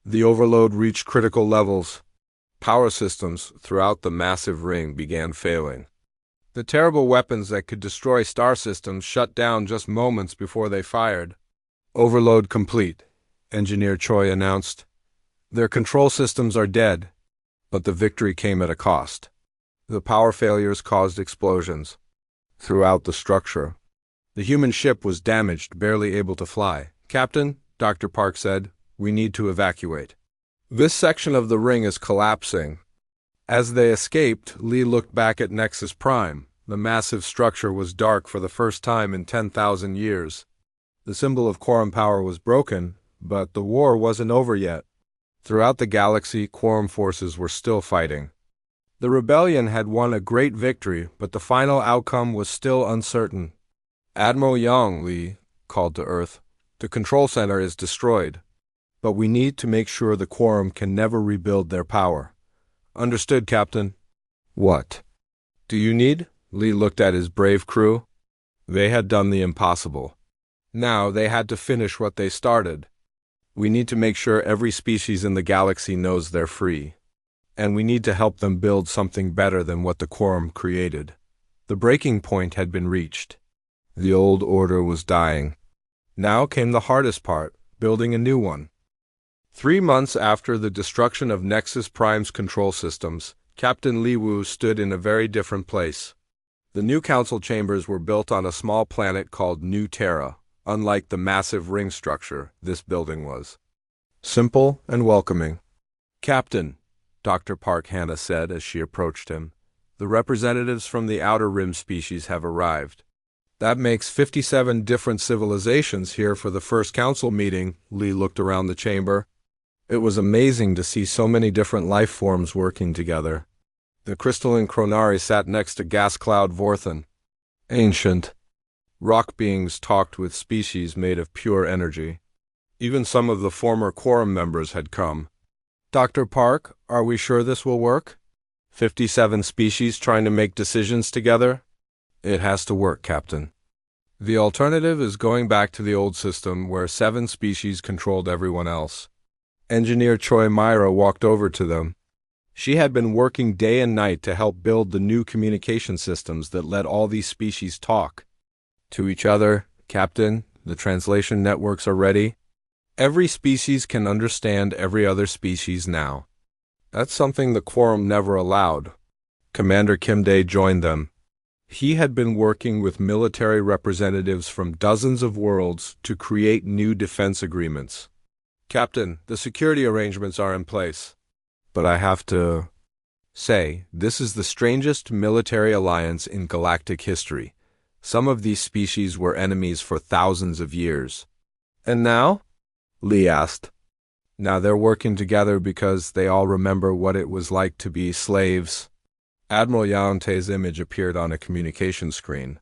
The overload reached critical levels. Power systems throughout the massive ring began failing. The terrible weapons that could destroy star systems shut down just moments before they fired. Overload complete, Engineer Choi announced. Their control systems are dead, but the victory came at a cost. The power failures caused explosions throughout the structure. The human ship was damaged, barely able to fly. Captain, Dr. Park said, we need to evacuate. This section of the ring is collapsing. As they escaped, Lee looked back at Nexus Prime. The massive structure was dark for the first time in 10,000 years. The symbol of Quorum power was broken, but the war wasn't over yet. Throughout the galaxy, Quorum forces were still fighting. The rebellion had won a great victory, but the final outcome was still uncertain. Admiral Young, Lee called to Earth, the control center is destroyed, but we need to make sure the Quorum can never rebuild their power. Understood, Captain. What do you need? Lee looked at his brave crew. They had done the impossible. Now they had to finish what they started. We need to make sure every species in the galaxy knows they're free. And we need to help them build something better than what the Quorum created. The breaking point had been reached. The old order was dying. Now came the hardest part, building a new one. 3 months after the destruction of Nexus Prime's control systems, Captain Li Wu stood in a very different place. The new council chambers were built on a small planet called New Terra. Unlike the massive ring structure, this building was simple and welcoming. Captain, Dr. Park Hannah said as she approached him, the representatives from the Outer Rim species have arrived. That makes 57 different civilizations here for the first council meeting. Lee looked around the chamber. It was amazing to see so many different life forms working together. The crystalline Chronari sat next to Gas Cloud Vorthan. Ancient rock beings talked with species made of pure energy. Even some of the former Quorum members had come. Dr. Park, are we sure this will work? 57 species trying to make decisions together? It has to work, Captain. The alternative is going back to the old system where 7 species controlled everyone else. Engineer Choi Myra walked over to them. She had been working day and night to help build the new communication systems that let all these species talk to each other. Captain, the translation networks are ready. Every species can understand every other species now. That's something the Quorum never allowed. Commander Kim Dae joined them. He had been working with military representatives from dozens of worlds to create new defense agreements. Captain, the security arrangements are in place. But I have to say, this is the strangest military alliance in galactic history. Some of these species were enemies for thousands of years. And now? Lee asked. Now they're working together because they all remember what it was like to be slaves. Admiral Yaonte's image appeared on a communication screen.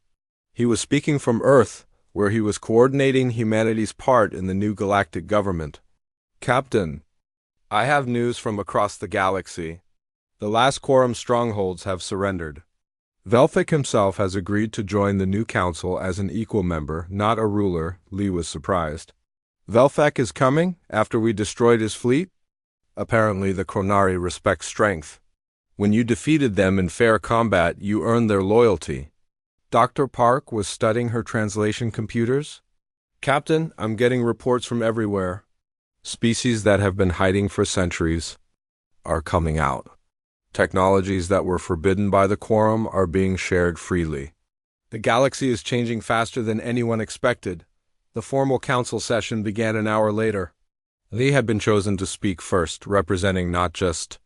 He was speaking from Earth, where he was coordinating humanity's part in the new galactic government. Captain, I have news from across the galaxy. The last Quorum strongholds have surrendered. Velthic himself has agreed to join the new council as an equal member, not a ruler. Lee was surprised. Velthic is coming after we destroyed his fleet? Apparently the Chronari respect strength. When you defeated them in fair combat, you earned their loyalty. Dr. Park was studying her translation computers. Captain, I'm getting reports from everywhere. Species that have been hiding for centuries are coming out. Technologies that were forbidden by the Quorum are being shared freely. The galaxy is changing faster than anyone expected. The formal council session began an hour later. Lee had been chosen to speak first, representing not just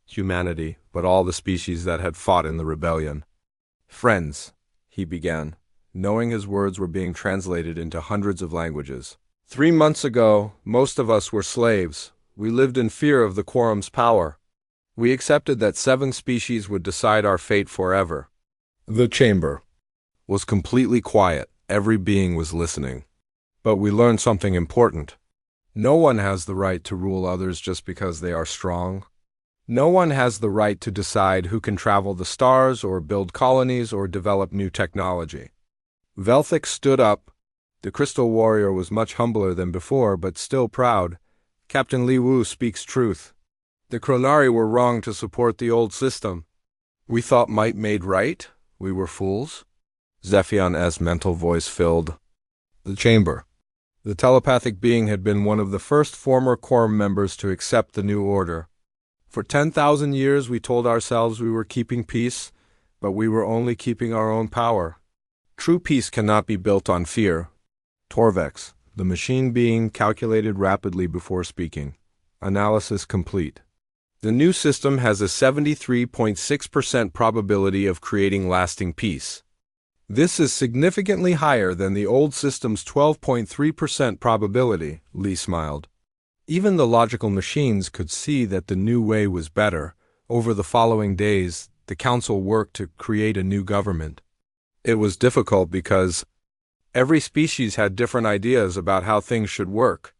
humanity, but all the species that had fought in the rebellion. Friends, he began, knowing his words were being translated into hundreds of languages. 3 months ago, most of us were slaves. We lived in fear of the Quorum's power. We accepted that 7 species would decide our fate forever. The chamber was completely quiet. Every being was listening. But we learned something important. No one has the right to rule others just because they are strong. No one has the right to decide who can travel the stars or build colonies or develop new technology. Velthic stood up. The Crystal Warrior was much humbler than before, but still proud. Captain Li Wu speaks truth. The Chronari were wrong to support the old system. We thought might made right. We were fools. Zephion's mental voice filled the chamber. The telepathic being had been one of the first former Quorum members to accept the new order. For 10,000 years we told ourselves we were keeping peace, but we were only keeping our own power. True peace cannot be built on fear. Torvex, the machine being, calculated rapidly before speaking. Analysis complete. The new system has a 73.6% probability of creating lasting peace. This is significantly higher than the old system's 12.3% probability, Lee smiled. Even the logical machines could see that the new way was better. Over the following days, the council worked to create a new government. It was difficult because every species had different ideas about how things should work.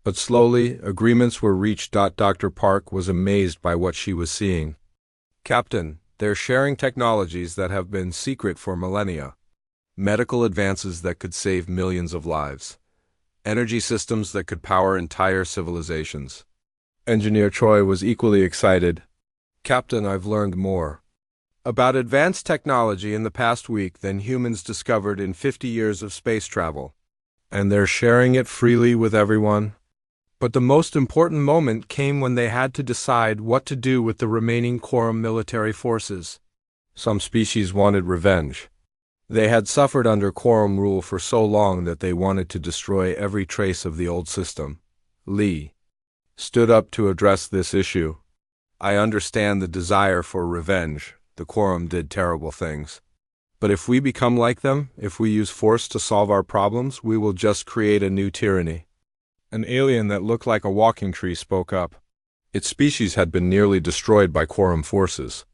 But slowly, agreements were reached. Dr. Park was amazed by what she was seeing. Captain, they're sharing technologies that have been secret for millennia. Medical advances that could save millions of lives. Energy systems that could power entire civilizations. Engineer Choi was equally excited. Captain, I've learned more about advanced technology in the past week than humans discovered in 50 years of space travel. And they're sharing it freely with everyone. But the most important moment came when they had to decide what to do with the remaining Quorum military forces. Some species wanted revenge. They had suffered under Quorum rule for so long that they wanted to destroy every trace of the old system. Lee stood up to address this issue. I understand the desire for revenge. The Quorum did terrible things. But if we become like them, if we use force to solve our problems, we will just create a new tyranny. An alien that looked like a walking tree spoke up. Its species had been nearly destroyed by Quorum forces.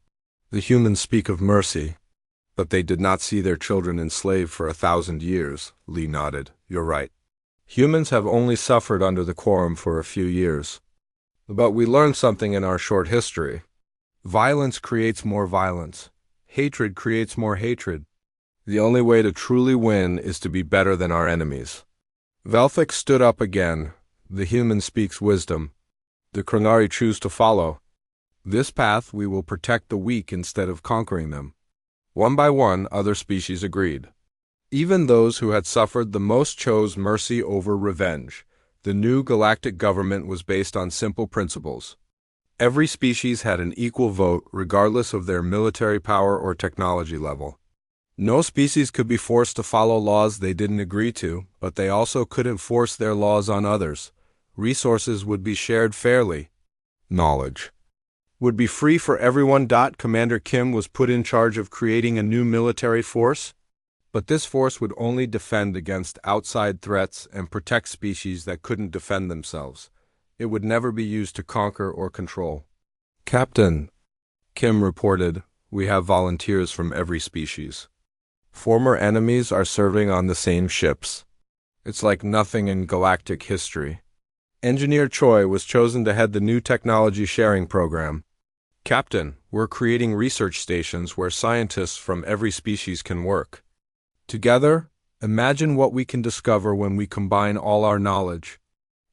The humans speak of mercy, but they did not see their children enslaved for 1,000 years. Lee nodded. You're right. Humans have only suffered under the Quorum for a few years. But we learned something in our short history. Violence creates more violence. Hatred creates more hatred. The only way to truly win is to be better than our enemies. Velthic stood up again. The human speaks wisdom. The Chronari choose to follow. This path we will protect the weak instead of conquering them. One by one, other species agreed. Even those who had suffered the most chose mercy over revenge. The new galactic government was based on simple principles. Every species had an equal vote regardless of their military power or technology level. No species could be forced to follow laws they didn't agree to, but they also couldn't force their laws on others. Resources would be shared fairly. Knowledge would be free for everyone. Commander Kim was put in charge of creating a new military force, but this force would only defend against outside threats and protect species that couldn't defend themselves. It would never be used to conquer or control. Captain, Kim reported, we have volunteers from every species. Former enemies are serving on the same ships. It's like nothing in galactic history. Engineer Choi was chosen to head the new technology sharing program. Captain, we're creating research stations where scientists from every species can work. Together, imagine what we can discover when we combine all our knowledge.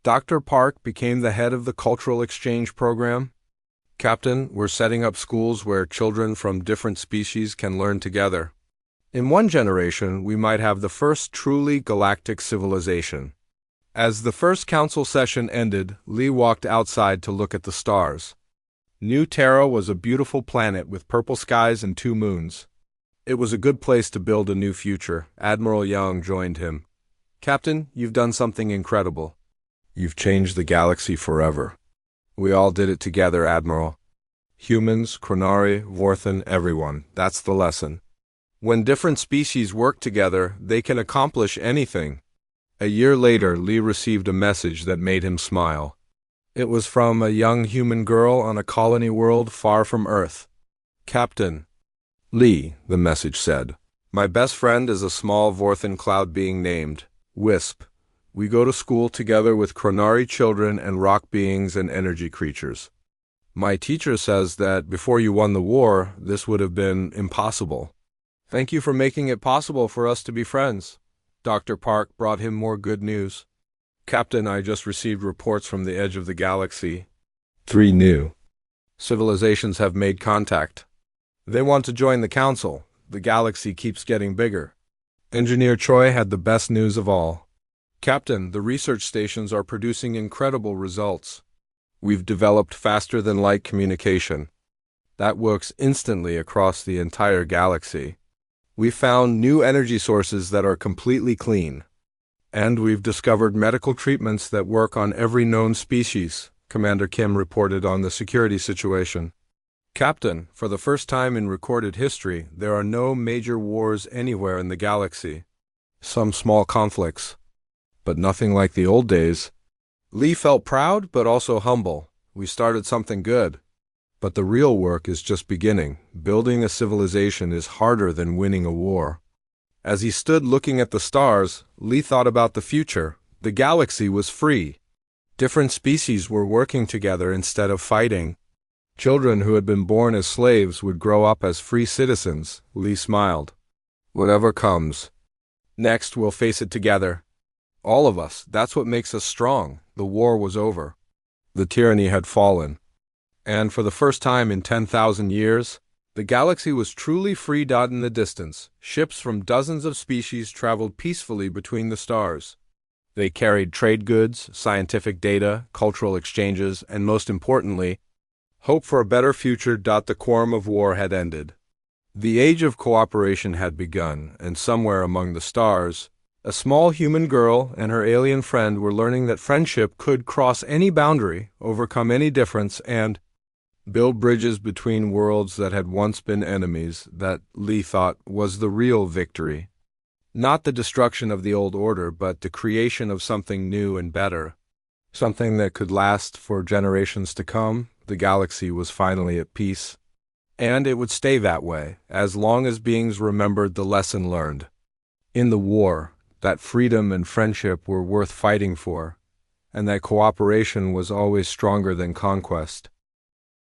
Dr. Park became the head of the cultural exchange program. Captain, we're setting up schools where children from different species can learn together. In one generation, we might have the first truly galactic civilization. As the first council session ended, Lee walked outside to look at the stars. New Terra was a beautiful planet with purple skies and 2 moons. It was a good place to build a new future. Admiral Young joined him. Captain, you've done something incredible. You've changed the galaxy forever. We all did it together, Admiral. Humans, Chronari, Vorthan, everyone. That's the lesson. When different species work together, they can accomplish anything. A year later, Lee received a message that made him smile. It was from a young human girl on a colony world far from Earth. Captain Lee, the message said, my best friend is a small Vorthan cloud being named Wisp. We go to school together with Chronari children and rock beings and energy creatures. My teacher says that before you won the war, this would have been impossible. Thank you for making it possible for us to be friends. Dr. Park brought him more good news. Captain, I just received reports from the edge of the galaxy. 3 new civilizations have made contact. They want to join the council. The galaxy keeps getting bigger. Engineer Choi had the best news of all. Captain, the research stations are producing incredible results. We've developed faster-than-light communication. That works instantly across the entire galaxy. We found new energy sources that are completely clean. And we've discovered medical treatments that work on every known species, Commander Kim reported on the security situation. Captain, for the first time in recorded history, there are no major wars anywhere in the galaxy. Some small conflicts, but nothing like the old days. Lee felt proud but also humble. We started something good. But the real work is just beginning. Building a civilization is harder than winning a war. As he stood looking at the stars, Lee thought about the future. The galaxy was free. Different species were working together instead of fighting. Children who had been born as slaves would grow up as free citizens. Lee smiled. Whatever comes. Next, we'll face it together. All of us. That's what makes us strong. The war was over. The tyranny had fallen. And for the first time in 10,000 years, the galaxy was truly free. In the distance, ships from dozens of species traveled peacefully between the stars. They carried trade goods, scientific data, cultural exchanges, and most importantly, hope for a better future. The quorum of war had ended. The age of cooperation had begun, and somewhere among the stars, a small human girl and her alien friend were learning that friendship could cross any boundary, overcome any difference, and build bridges between worlds that had once been enemies. That, Lee thought, was the real victory. Not the destruction of the old order, but the creation of something new and better. Something that could last for generations to come. The galaxy was finally at peace. And it would stay that way, as long as beings remembered the lesson learned. In the war, that freedom and friendship were worth fighting for, and that cooperation was always stronger than conquest.